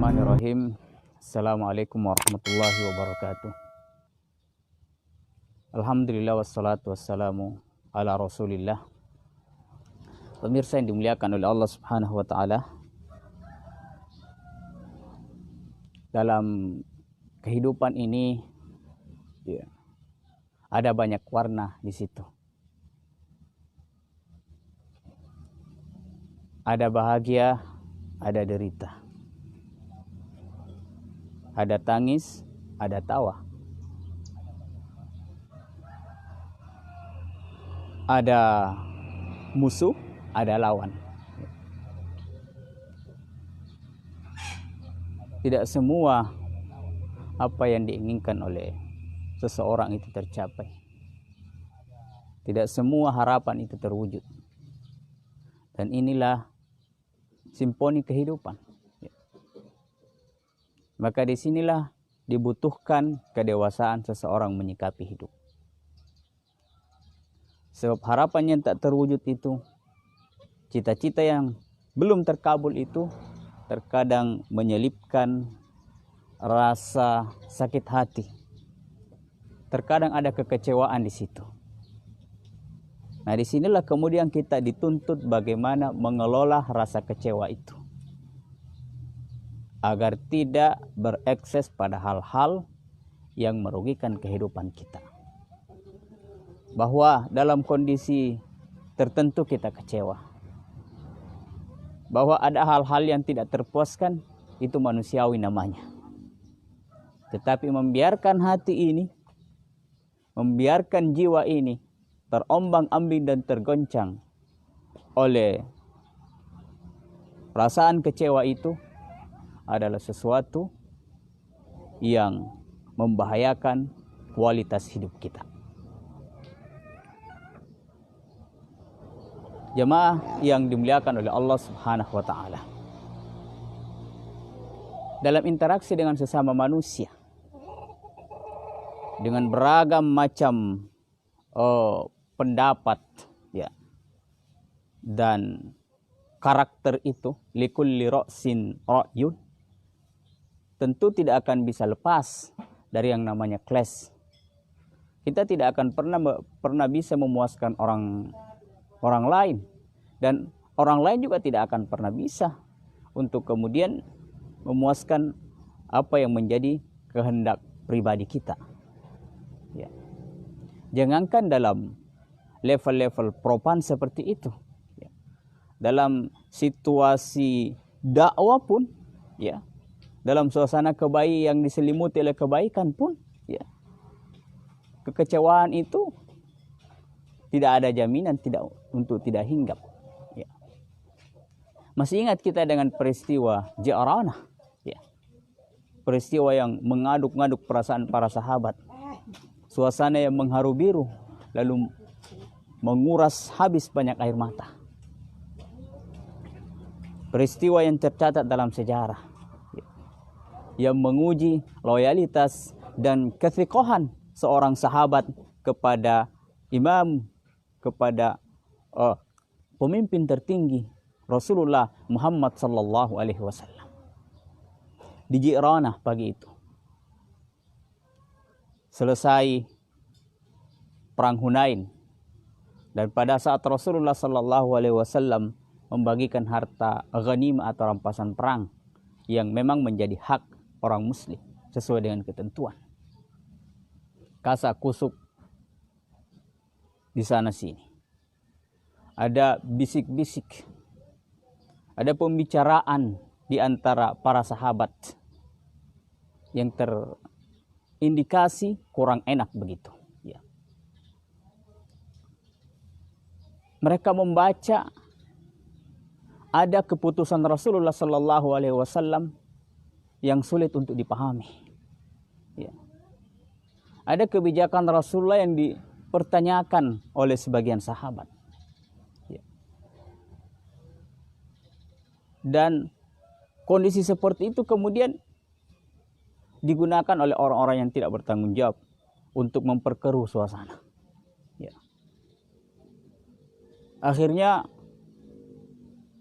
Bismillahirrahmanirrahim. Assalamualaikum warahmatullahi wabarakatuh. Alhamdulillah wassalatu wassalamu ala rasulillah. Pemirsa yang dimuliakan oleh Allah subhanahu wa ta'ala, dalam kehidupan ini ada banyak warna di situ. Ada bahagia, ada derita. Ada tangis, ada tawa. Ada musuh, ada lawan. Tidak semua apa yang diinginkan oleh seseorang itu tercapai. Tidak semua harapan itu terwujud. Dan inilah simfoni kehidupan. Maka disinilah dibutuhkan kedewasaan seseorang menyikapi hidup. Sebab harapan yang tak terwujud itu, cita-cita yang belum terkabul itu, terkadang menyelipkan rasa sakit hati. Terkadang ada kekecewaan di situ. Nah, disinilah kemudian kita dituntut bagaimana mengelola rasa kecewa itu, agar tidak berekses pada hal-hal yang merugikan kehidupan kita. Bahwa dalam kondisi tertentu kita kecewa. Bahwa ada hal-hal yang tidak terpuaskan, itu manusiawi namanya. Tetapi membiarkan hati ini, membiarkan jiwa ini terombang-ambing dan tergoncang oleh perasaan kecewa itu, adalah sesuatu yang membahayakan kualitas hidup kita. Jemaah yang dimuliakan oleh Allah Subhanahu wa taala. Dalam interaksi dengan sesama manusia, dengan beragam macam pendapat dan karakter itu, likulli ra'sin ra'yun, tentu tidak akan bisa lepas dari yang namanya clash. Kita tidak akan pernah bisa memuaskan orang lain, dan orang lain juga tidak akan pernah bisa untuk kemudian memuaskan apa yang menjadi kehendak pribadi kita. Jangankan dalam level-level propan seperti itu, dalam situasi dakwah pun, dalam suasana kebaikan yang diselimuti oleh kebaikan pun, kekecewaan itu tidak ada jaminan untuk tidak hinggap. Masih ingat kita dengan peristiwa Ji'ranah, peristiwa yang mengaduk-ngaduk perasaan para sahabat, suasana yang mengharu biru, lalu menguras habis banyak air mata. Peristiwa yang tercatat dalam sejarah, yang menguji loyalitas dan kethiqohan seorang sahabat kepada imam, kepada pemimpin tertinggi Rasulullah Muhammad sallallahu alaihi wasallam. Di Ji'ranah pagi itu, selesai perang Hunain, dan pada saat Rasulullah sallallahu alaihi wasallam membagikan harta ghanimah atau rampasan perang yang memang menjadi hak orang muslim sesuai dengan ketentuan, kasak kusuk di sana sini, ada bisik-bisik, ada pembicaraan di antara para sahabat yang terindikasi kurang enak begitu. Mereka membaca ada keputusan Rasulullah sallallahu alaihi wasallam yang sulit untuk dipahami. Ada kebijakan Rasulullah yang dipertanyakan oleh sebagian sahabat. Dan kondisi seperti itu kemudian digunakan oleh orang-orang yang tidak bertanggung jawab untuk memperkeruh suasana. Akhirnya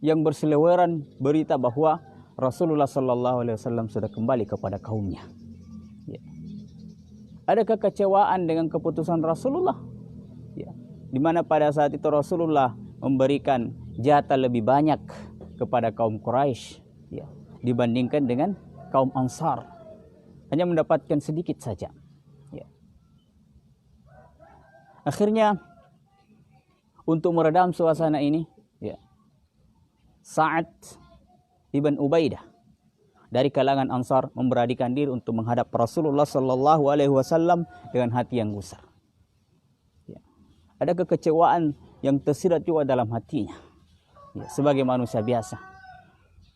yang berseliweran berita bahwa Rasulullah Shallallahu Alaihi Wasallam sudah kembali kepada kaumnya. Ya. Ada kekecewaan dengan keputusan Rasulullah, ya. Di mana pada saat itu Rasulullah memberikan jatah lebih banyak kepada kaum Quraisy, ya, dibandingkan dengan kaum Ansar, hanya mendapatkan sedikit saja. Ya. Akhirnya untuk meredam suasana ini, ya, Sa'ad ibn Ubaidah dari kalangan Ansar memberanikan diri untuk menghadap Rasulullah Sallallahu Alaihi Wasallam dengan hati yang gusar. Ya. Ada kekecewaan yang tersirat juga dalam hatinya, ya, sebagai manusia biasa.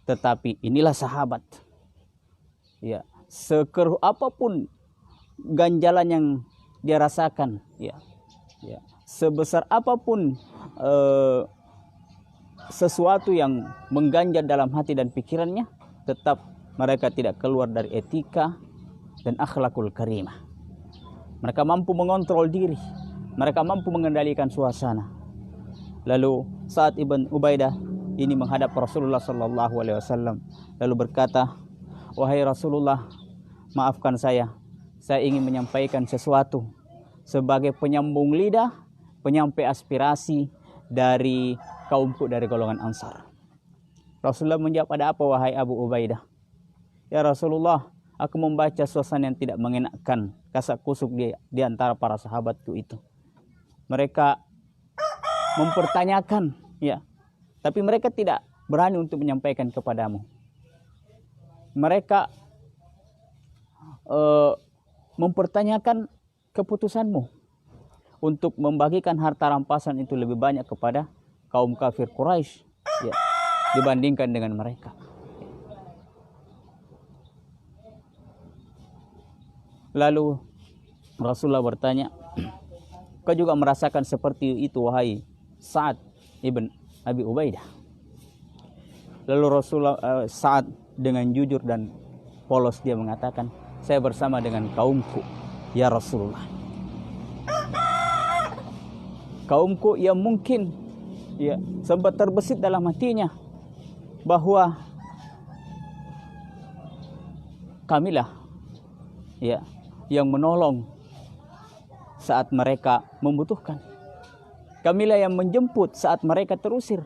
Tetapi inilah sahabat, ya, sekeruh apapun ganjalan yang dia rasakan, ya, ya, sebesar apapun sesuatu yang mengganjal dalam hati dan pikirannya, tetap mereka tidak keluar dari etika dan akhlakul karimah. Mereka mampu mengontrol diri, mereka mampu mengendalikan suasana. Lalu Sa'ad ibn Ubaidah ini menghadap Rasulullah Sallallahu Alaihi Wasallam lalu berkata, "Wahai Rasulullah, maafkan saya ingin menyampaikan sesuatu sebagai penyambung lidah, penyampai aspirasi dari kaumku dari golongan Ansar." Rasulullah menjawab, "Ada apa wahai Abu Ubaidah?" "Ya Rasulullah, aku membaca suasana yang tidak mengenakkan, kasak kusuk di antara para sahabatku itu. Mereka mempertanyakan, ya, tapi mereka tidak berani untuk menyampaikan kepadamu. Mereka mempertanyakan keputusanmu untuk membagikan harta rampasan itu lebih banyak kepada kaum kafir Quraisy, ya, dibandingkan dengan mereka." Lalu Rasulullah bertanya, "Kau juga merasakan seperti itu wahai Sa'ad ibn Abi Ubaidah?" Lalu Rasulullah Sa'ad dengan jujur dan polos dia mengatakan, "Saya bersama dengan kaumku, ya Rasulullah." Kaumku yang mungkin, ya, sempat terbesit dalam hatinya bahwa kamilah, ya, yang menolong saat mereka membutuhkan. Kamilah yang menjemput saat mereka terusir.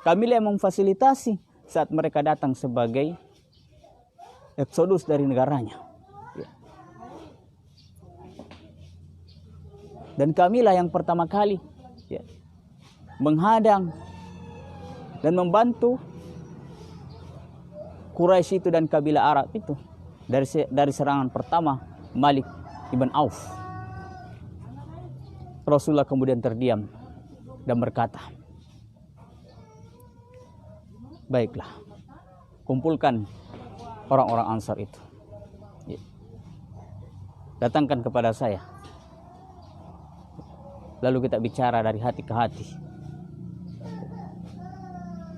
Kamilah yang memfasilitasi saat mereka datang sebagai eksodus dari negaranya. Ya. Dan kamilah yang pertama kali, ya, menghadang dan membantu Quraisy itu dan kabilah Arab itu dari serangan pertama Malik ibn Auf. Rasulullah kemudian terdiam dan berkata, "Baiklah, kumpulkan orang-orang Ansar itu, ya, datangkan kepada saya, lalu kita bicara dari hati ke hati."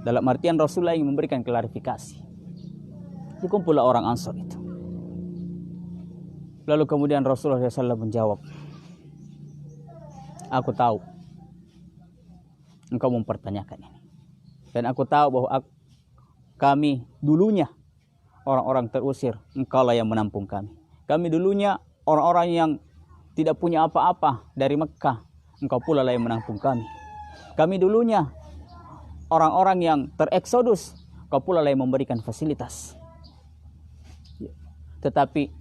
Dalam artian Rasulullah ingin memberikan klarifikasi. Dikumpullah orang Ansar itu. Lalu kemudian Rasulullah SAW menjawab, "Aku tahu engkau mempertanyakan ini. Dan aku tahu bahwa kami dulunya orang-orang terusir, engkaulah yang menampung kami. Kami dulunya orang-orang yang tidak punya apa-apa dari Mekah, engkau pula lah yang menampung kami. Kami dulunya orang-orang yang tereksodus, engkau pula lah yang memberikan fasilitas. Tetapi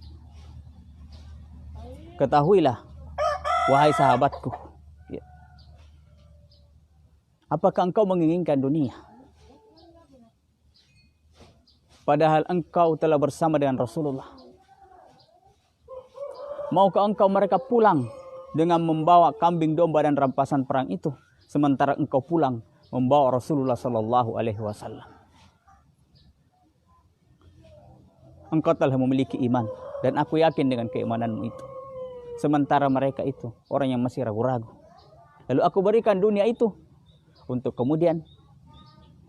ketahuilah, wahai sahabatku, ya, apakah engkau menginginkan dunia? Padahal engkau telah bersama dengan Rasulullah. Maukah engkau mereka pulang dengan membawa kambing domba dan rampasan perang itu, sementara engkau pulang membawa Rasulullah Sallallahu Alaihi Wasallam? Engkau telah memiliki iman, dan aku yakin dengan keimananmu itu. Sementara mereka itu orang yang masih ragu-ragu. Lalu aku berikan dunia itu untuk kemudian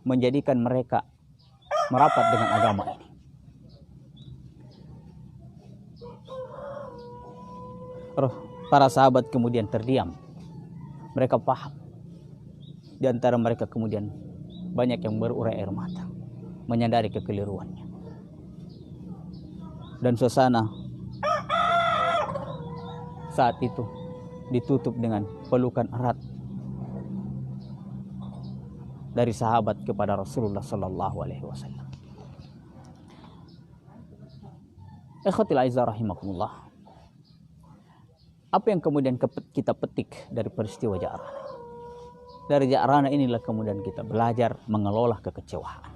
menjadikan mereka merapat dengan agama ini." Para sahabat kemudian terdiam. Mereka paham. Di antara mereka kemudian banyak yang berurai air mata. menyadari kekeliruannya. Dan suasana saat itu ditutup dengan pelukan erat dari sahabat kepada Rasulullah sallallahu alaihi wasallam. Ikhwatil aizah rahimakumullah. Apa yang kemudian kita petik dari peristiwa Ja'rana? Dari Ja'rana inilah kemudian kita belajar mengelola kekecewaan.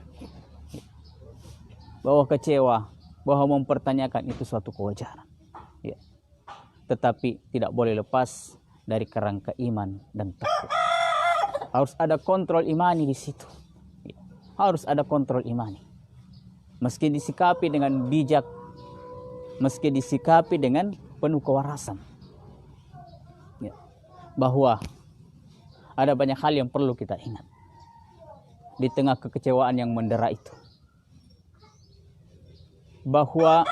Bahwa kecewa, bahwa mempertanyakan itu suatu kewajaran. Ya. Tetapi tidak boleh lepas dari kerangka iman dan takwa. Harus ada kontrol imani di situ. Ya. Harus ada kontrol imani. Meski disikapi dengan bijak, meski disikapi dengan penuh kewarasan. Ya. Bahwa ada banyak hal yang perlu kita ingat di tengah kekecewaan yang mendera itu. Bahwa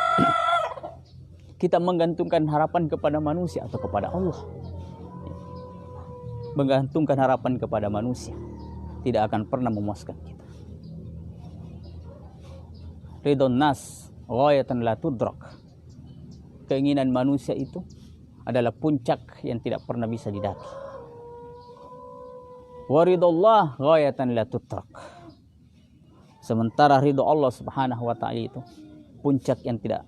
kita menggantungkan harapan kepada manusia atau kepada Allah. Menggantungkan harapan kepada manusia tidak akan pernah memuaskan kita. Ridon nas ghayatan la tudrak. Keinginan manusia itu adalah puncak yang tidak pernah bisa didaki. Waridullah ghayatan la tutrak. Sementara ridho Allah Subhanahu wa taala itu puncak yang tidak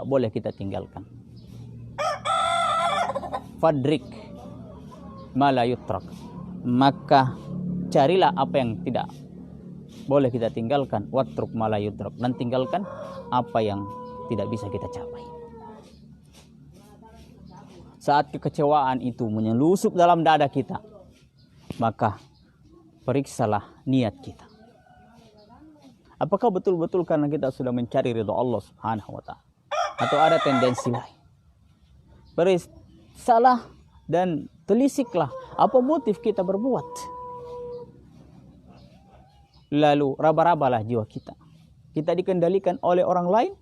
boleh kita tinggalkan. Fadrik ma la yutrak. Maka carilah apa yang tidak boleh kita tinggalkan. Watruk ma la yutrak. Dan tinggalkan apa yang tidak bisa kita capai. Saat kekecewaan itu menyelusup dalam dada kita, maka periksalah niat kita. Apakah betul-betul karena kita sudah mencari ridho Allah Subhanahu wa taala atau ada tendensi lain? Periksalah dan telisiklah apa motif kita berbuat. Lalu raba-rabalah jiwa kita. Kita dikendalikan oleh orang lain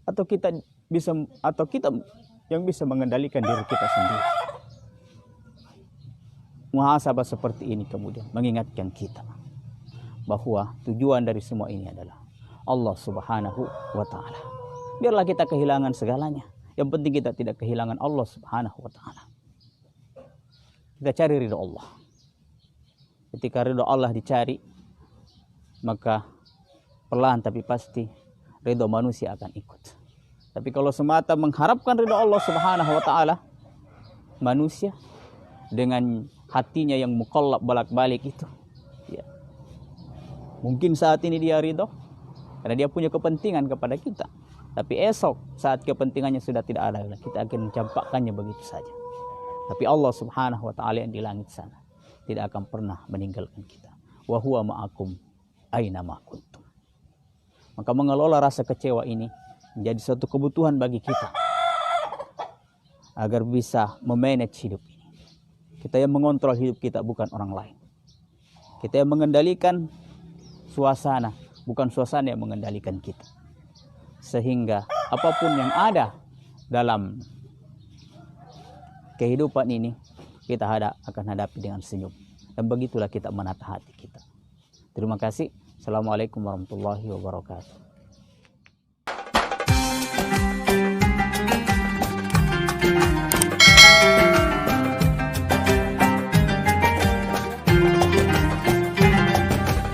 atau kita yang bisa mengendalikan diri kita sendiri. Muhasabah seperti ini kemudian mengingatkan kita bahwa tujuan dari semua ini adalah Allah Subhanahu wa taala. Biarlah kita kehilangan segalanya, yang penting kita tidak kehilangan Allah Subhanahu wa taala. Kita cari ridho Allah. Ketika ridho Allah dicari, maka perlahan tapi pasti ridho manusia akan ikut. Tapi kalau semata mengharapkan ridho Allah Subhanahu wa taala, manusia dengan hatinya yang mukallab bolak-balik itu, ya, mungkin saat ini dia ridho karena dia punya kepentingan kepada kita. Tapi esok saat kepentingannya sudah tidak ada, kita akan mencampakkannya begitu saja. Tapi Allah Subhanahu wa taala yang di langit sana tidak akan pernah meninggalkan kita. Wa huwa ma'akum aina ma kuntum. Maka mengelola rasa kecewa ini menjadi suatu kebutuhan bagi kita agar bisa memanage hidup ini. Kita yang mengontrol hidup kita, bukan orang lain. Kita yang mengendalikan suasana, bukan suasana yang mengendalikan kita. Sehingga apapun yang ada dalam kehidupan ini, kita akan hadapi dengan senyum. Dan begitulah kita menata hati kita. Terima kasih. Assalamualaikum warahmatullahi wabarakatuh.